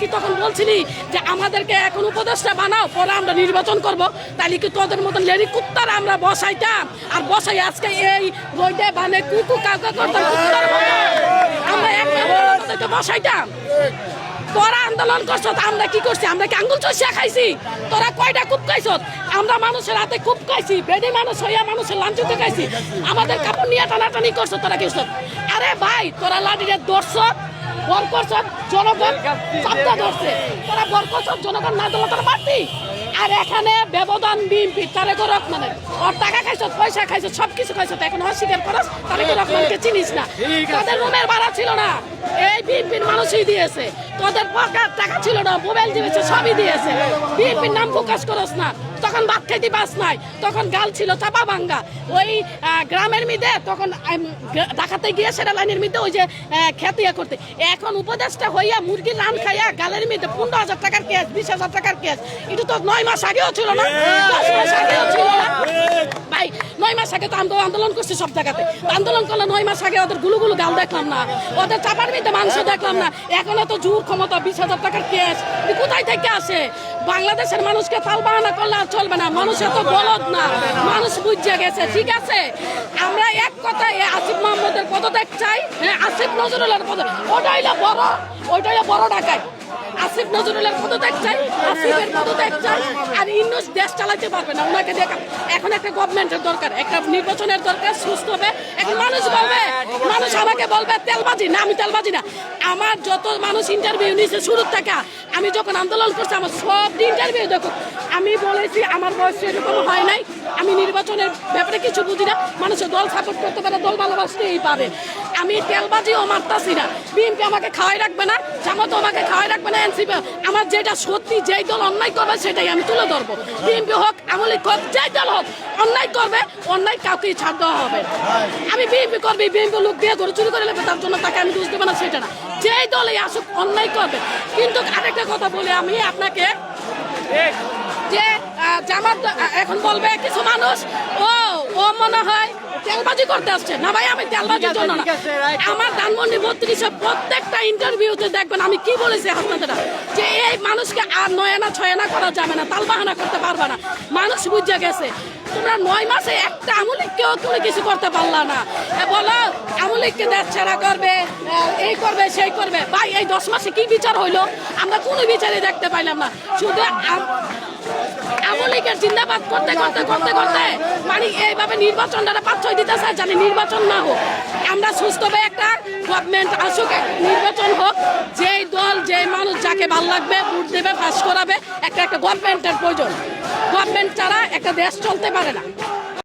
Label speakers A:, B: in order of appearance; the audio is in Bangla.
A: কি তখন বলছিলি যে আমাদেরকে এখন উপদেষ্টা বানাও, পরে আমরা নির্বাচন করব? তাহলে কি তোদের মতন লেরি কুত্তার আমরা বসাইতাম? আর বসাই আজকে এই রোদে বানে কুকু কাকা করতাম, কুত্তার মতো আমরা একদম বসাইতাম। তোরা আন্দোলন করছ, আমরা কি করছি? আমরা কি আঙ্গুল চষিয়া খাইছি? তোরা কয়টা কূপ খাইছ? আমরা মানুষের হাতে কূপ খাইছি, বেডে মানুষ হইয়া মানুষের লাঞ্ছিত খাইছি। আমাদের কাপড় নিয়ে টানাটানি করছো, তোরা কি? আরে ভাই, তোরা লাঠিরে দর্শ বর করছ, জনগণ চাপটা ধরছে। তোরা বর করছ, জনগণ না দিল তোরা পারতি। আর এখানে ব্যবধান বিএনপি তারেক রহমানে ওর টাকা খাইছ, পয়সা খাইছ, সবকিছু খাইছ, এখন অস্বীকার করস তারেক রহমানকে চিনিস না। তোদের রুমের ভাড়া ছিল না, এই বিএনপির মানুষই দিয়েছে। তোদের পকেট টাকা ছিল না, মোবাইল দিয়েছে, সবই দিয়েছে। বিএনপির নাম প্রকাশ করস না, তখন ভাত খাইতে পাস নাই, তখন গাল ছিল চাপা ভাঙ্গা। ওই গ্রামের মধ্যে তখন ডাকাতে গিয়ে সেটা লাইনের মধ্যে ওই যে খেতিয়া করতে, এখন উপদেশটা হইয়া মুরগির রান খাইয়া গালের মধ্যে 15,000 টাকার কেস, 20,000 টাকার কেস। এটা তো 9 মাস আগেও ছিল না, 10 মাস আগেও ছিল না ভাই। 9 মাস আগে তো আমরা আন্দোলন করছি সব জায়গাতে। আন্দোলন করলে 9 মাস আগে ওদের গুলুগুলু গাল দেখলাম না, ওদের চাপার মধ্যে মাংস দেখলাম না। এখনো তো জোর ক্ষমতা, 20,000 টাকার কেস কোথায় থেকে আসে? বাংলাদেশের মানুষকে তাল বাহানা করলে আর চলবে না। মানুষ এত বলদ না, মানুষ বুঝে গেছে। ঠিক আছে, আমরা এক কথা আসিফ মাহমুদের পদত্যাগ চাই। হ্যাঁ, আসিফ নজরুলের পদ, ওটাই বড়, ওইটাই বড় ঢাকায়। আসিফ নজরুলের পদত্যাগ চাই, আসিফের পদত্যাগ চাই। আর ইউনূস দেশ চালাতে পারবে না, ওনাকে দেখা। এখন একটা গভর্নমেন্টের দরকার, একটা নির্বাচনের দরকার, সুস্থ হবে। এখন মানুষ বলবে, মানুষ আমাকে বলবে তেলবাজি না, আমি তেলবাজি না। আমার যত মানুষ ইন্টারভিউ নিয়েছে শুরুর থেকে, আমি যখন আন্দোলন করছি আমার সব ইন্টারভিউ দেখো, আমি বলেছি আমার বয়স এরকম হয় নাই, আমি নির্বাচনের ব্যাপারে কিছু বুঝি না। মানুষের দল সাপোর্ট করতে পারে, দল ভালোবাসতেই পারে। আমি তেলবাজিও মারতাছি না। বিএনপি আমাকে খাওয়াই রাখবে না, জামাতও আমাকে খাওয়াই রাখবে না, এনসিপি। আমার যেটা সত্যি, যেই দল অন্যায় করবে সেটাই আমি তুলে ধরবো। বিএনপি হোক, আওয়ামী লীগ হোক, যেই দল হোক, অন্যায় করবে, অন্যায় কাউকেই ছাড় দেওয়া হবে। আমি বিএনপি করবি, বিএনপি লোক দিয়ে গরু চুরি করে নেবে, তার জন্য তাকে আমি দোষ দেবো না, সেটা না। যেই দলে আসুক অন্যায় করবে। কিন্তু আরেকটা কথা বলে আমি আপনাকে, যে জামাত এখন বলবে কিছু মানুষ, ও মনে হয় তেলবাজি করতে আসছে না। ভাই, আমি তেলবাজির জন্য না। আমার ধানমন্ডি 32 প্রত্যেকটা ইন্টারভিউতে দেখবেন আমি কি বলেছি আপনারা, যে এই মানুষকে আর 9 আনা 6 আনা করা যাবে না, তালবাহানা করতে পারবে না। মানুষ বুঝে গেছে। তোমরা 9 মাসে একটা আওয়ামী লীগকেও তুমি কিছু করতে পারলা না। বলো আওয়ামী লীগকে দেশ ছাড়া করবে, এই করবে, সেই করবে। ভাই, এই 10 মাসে কি বিচার হইলো? আমরা কোনো বিচারই দেখতে পাইলাম না। শুধু আওয়ামী লীগের জিন্দাবাদ করতে করতে করতে করতে মানে এইভাবে নির্বাচনটা 5-6 দিতে চায়, জানি নির্বাচন না হোক। আমরা সুস্থভাবে একটা গভর্নমেন্ট আসুক, নির্বাচন হোক। যেই দল, যেই মানুষ যাকে ভালো লাগবে ভোট দেবে, পাস করাবে। একটা গভর্নমেন্টের প্রয়োজন। গভর্নমেন্ট ছাড়া একটা দেশ চলতে পারে না।